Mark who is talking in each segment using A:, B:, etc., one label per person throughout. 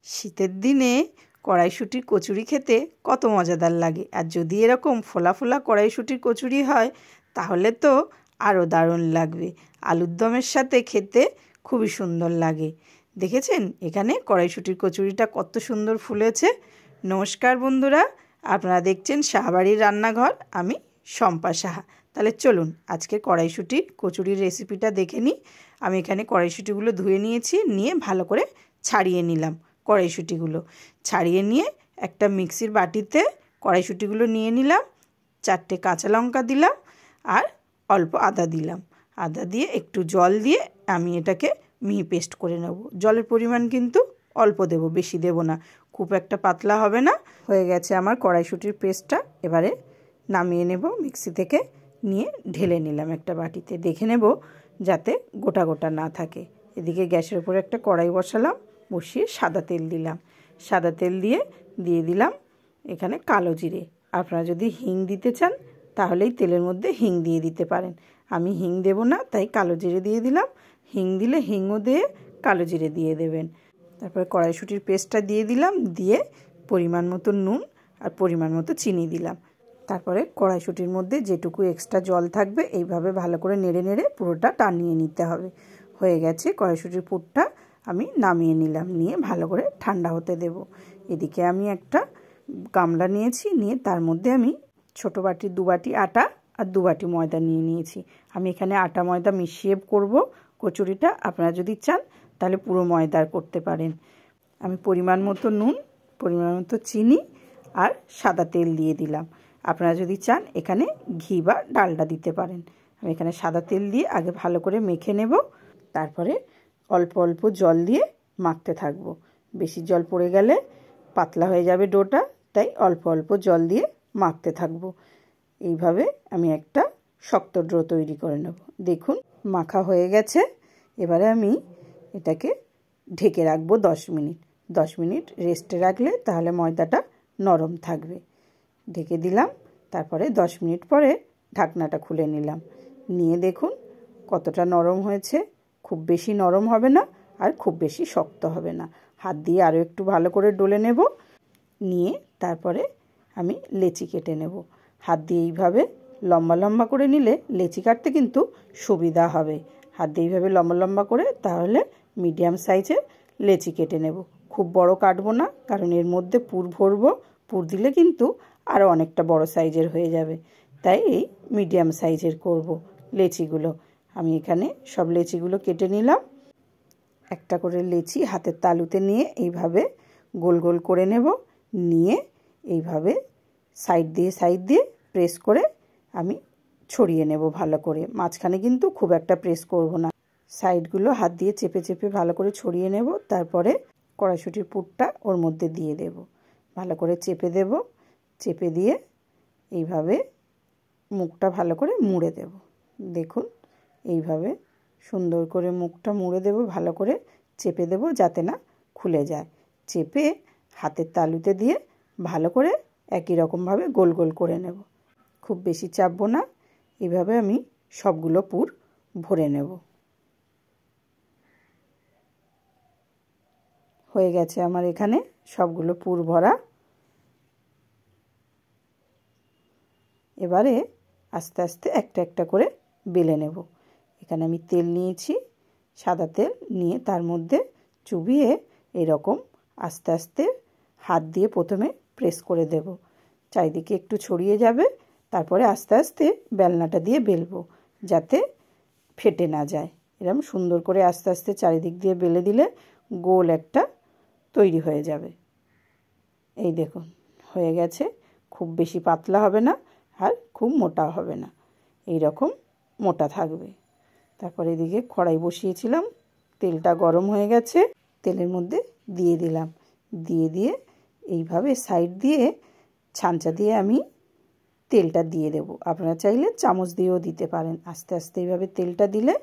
A: শীতের দিনে কড়াইশুঁটির কচুরি খেতে কত মজাদার লাগে। আর যদি এরকম ফোলা ফোলা কড়াইশুঁটির কচুরি হয় তাহলে তো আরও দারুণ লাগবে। আলুর দমের সাথে খেতে খুবই সুন্দর লাগে। দেখেছেন এখানে কড়াইশুঁটির কচুরিটা কত সুন্দর ফুলেছে। নমস্কার বন্ধুরা, আপনারা দেখছেন সাহাবাড়ির রান্নাঘর। আমি শম্পা সাহা। তাহলে চলুন আজকে কড়াইশুঁটির কচুরির রেসিপিটা দেখে নিই। আমি এখানে কড়াইশুঁটিগুলো ধুয়ে নিয়েছি, নিয়ে ভালো করে ছাড়িয়ে নিলাম। কড়াইশুঁটিগুলো ছাড়িয়ে নিয়ে একটা মিক্সির বাটিতে কড়াইশুঁটিগুলো নিয়ে নিলাম। 4টে কাঁচা লঙ্কা দিলাম আর অল্প আদা দিলাম। আদা দিয়ে একটু জল দিয়ে আমি এটাকে মিহি পেস্ট করে নেব। জলের পরিমাণ কিন্তু অল্প দেব, বেশি দেব না, খুব একটা পাতলা হবে না। হয়ে গেছে আমার কড়াইশুঁটির পেস্টটা। এবারে নামিয়ে নেব মিক্সি থেকে, নিয়ে ঢেলে নিলাম একটা বাটিতে। দেখে নেব যাতে গোটা গোটা না থাকে। এদিকে গ্যাসের উপরে একটা কড়াই বসালাম, বসিয়ে সাদা তেল দিলাম। সাদা তেল দিয়ে দিলাম এখানে কালো জিরে। আপনারা যদি হিং দিতে চান তাহলেই তেলের মধ্যে হিং দিয়ে দিতে পারেন। আমি হিং দেব না, তাই কালো জিরে দিয়ে দিলাম। হিং দিলে হিংও দিয়ে কালো জিরে দিয়ে দেবেন। তারপরে কড়াইশুঁটির পেস্টটা দিয়ে দিলাম, দিয়ে পরিমাণ মতো নুন আর পরিমাণ মতো চিনি দিলাম। তারপরে কড়াইশুঁটির মধ্যে যেটুকু এক্সট্রা জল থাকবে এইভাবে ভালো করে নেড়ে নেড়ে পুরোটা টানিয়ে নিতে হবে। হয়ে গেছে কড়াইশুঁটির পুরটা আমি নামিয়ে নিলাম, নিয়ে ভালো করে ঠান্ডা হতে দেব। এদিকে আমি একটা গামলা নিয়েছি, নিয়ে তার মধ্যে আমি ছোটো বাটি 2 বাটি আটা আর 2 বাটি ময়দা নিয়ে নিয়েছি। আমি এখানে আটা ময়দা মিশিয়ে করব কচুরিটা। আপনারা যদি চান তাহলে পুরো ময়দার করতে পারেন। আমি পরিমাণ মতো নুন, পরিমাণ মতো চিনি আর সাদা তেল দিয়ে দিলাম। আপনারা যদি চান এখানে ঘি বা ডালডা দিতে পারেন। আমি এখানে সাদা তেল দিয়ে আগে ভালো করে মেখে নেব। তারপরে অল্প অল্প জল দিয়ে মাখতে থাকবো। বেশি জল পড়ে গেলে পাতলা হয়ে যাবে ডোটা, তাই অল্প অল্প জল দিয়ে মাখতে থাকবো। এইভাবে আমি একটা শক্ত ডো তৈরি করে নেব। দেখুন মাখা হয়ে গেছে। এবারে আমি এটাকে ঢেকে রাখবো 10 মিনিট। 10 মিনিট রেস্টে রাখলে তাহলে ময়দাটা নরম থাকবে। ঢেকে দিলাম। তারপরে 10 মিনিট পরে ঢাকনাটা খুলে নিলাম। নিয়ে দেখুন কতটা নরম হয়েছে। খুব বেশি নরম হবে না আর খুব বেশি শক্ত হবে না। হাত দিয়ে আরও একটু ভালো করে ডলে নেব। নিয়ে তারপরে আমি লেচি কেটে নেব। হাত দিয়ে এইভাবে লম্বা লম্বা করে নিলে লেচি কাটতে কিন্তু সুবিধা হবে। হাত দিয়ে এইভাবে লম্বা লম্বা করে তাহলে মিডিয়াম সাইজের লেচি কেটে নেব। খুব বড় কাটবো না, কারণ এর মধ্যে পুর ভরবো। পুর দিলে কিন্তু আরও অনেকটা বড় সাইজের হয়ে যাবে, তাই এই মিডিয়াম সাইজের করব লেচিগুলো। আমি এখানে সব লেচিগুলো কেটে নিলাম। একটা করে লেচি হাতের তালুতে নিয়ে এইভাবে গোল গোল করে নেব। নিয়ে এইভাবে সাইড দিয়ে প্রেস করে আমি ছড়িয়ে নেব ভালো করে। মাঝখানে কিন্তু খুব একটা প্রেস করব না, সাইডগুলো হাত দিয়ে চেপে চেপে ভালো করে ছড়িয়ে নেব। তারপরে কড়াইশুঁটির পুরটা ওর মধ্যে দিয়ে দেব। ভালো করে চেপে দেব। চেপে দিয়ে এইভাবে মুখটা ভালো করে মুড়ে দেব। দেখুন এইভাবে সুন্দর করে মুখটা মুড়ে দেব, ভালো করে চেপে দেব যাতে না খুলে যায়। চেপে হাতের তালুতে দিয়ে ভালো করে একই রকমভাবে গোল গোল করে নেব। খুব বেশি চাপবো না। এইভাবে আমি সবগুলো পুর ভরে নেব। হয়ে গেছে আমার এখানে সবগুলো পুর ভরা। এবারে আস্তে আস্তে একটা একটা করে বেলে নেব। এখানে আমি তেল নিয়েছি, সাদা তেল, নিয়ে তার মধ্যে চুবিয়ে এরকম আস্তে আস্তে হাত দিয়ে প্রথমে প্রেস করে দেব। চারিদিকে একটু ছড়িয়ে যাবে। তারপরে আস্তে আস্তে বেলনাটা দিয়ে বেলবো যাতে ফেটে না যায়। এরকম সুন্দর করে আস্তে আস্তে চারিদিক দিয়ে বেলে দিলে গোল একটা তৈরি হয়ে যাবে। এই দেখুন হয়ে গেছে। খুব বেশি পাতলা হবে না আর খুব মোটা হবে না, এই রকম মোটা থাকবে। তারপরে এদিকে কড়াই বসিয়েছিলাম, তেলটা গরম হয়ে গেছে। তেলের মধ্যে দিয়ে দিলাম। দিয়ে এইভাবে সাইড দিয়ে ছাঁচা দিয়ে আমি তেলটা দিয়ে দেব। আপনারা চাইলে চামচ দিয়েও দিতে পারেন। আস্তে আস্তে এইভাবে তেলটা দিলে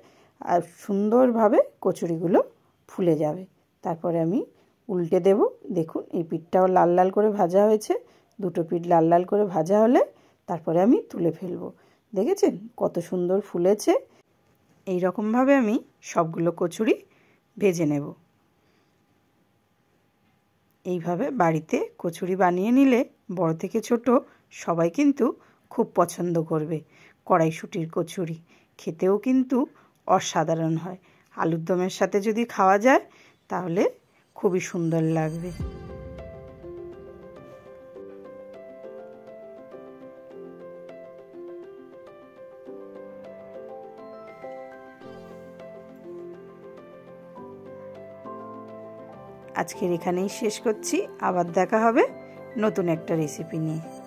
A: আর সুন্দরভাবে কচুরিগুলো ফুলে যাবে। তারপরে আমি উল্টে দেব। দেখুন এই পিঠটাও লাল লাল করে ভাজা হয়েছে। দুটো পিঠ লাল লাল করে ভাজা হলে তারপরে আমি তুলে ফেলবো। দেখেছেন কত সুন্দর ফুলেছে। এই রকমভাবে আমি সবগুলো কচুরি ভেজে নেব। এইভাবে বাড়িতে কচুরি বানিয়ে নিলে বড় থেকে ছোট সবাই কিন্তু খুব পছন্দ করবে। কড়াইশুঁটির কচুরি খেতেও কিন্তু অসাধারণ হয়। আলুর দমের সাথে যদি খাওয়া যায় তাহলে খুবই সুন্দর লাগবে। আজকের এখানেই শেষ করছি। আবার দেখা হবে নতুন একটা রেসিপি নিয়ে।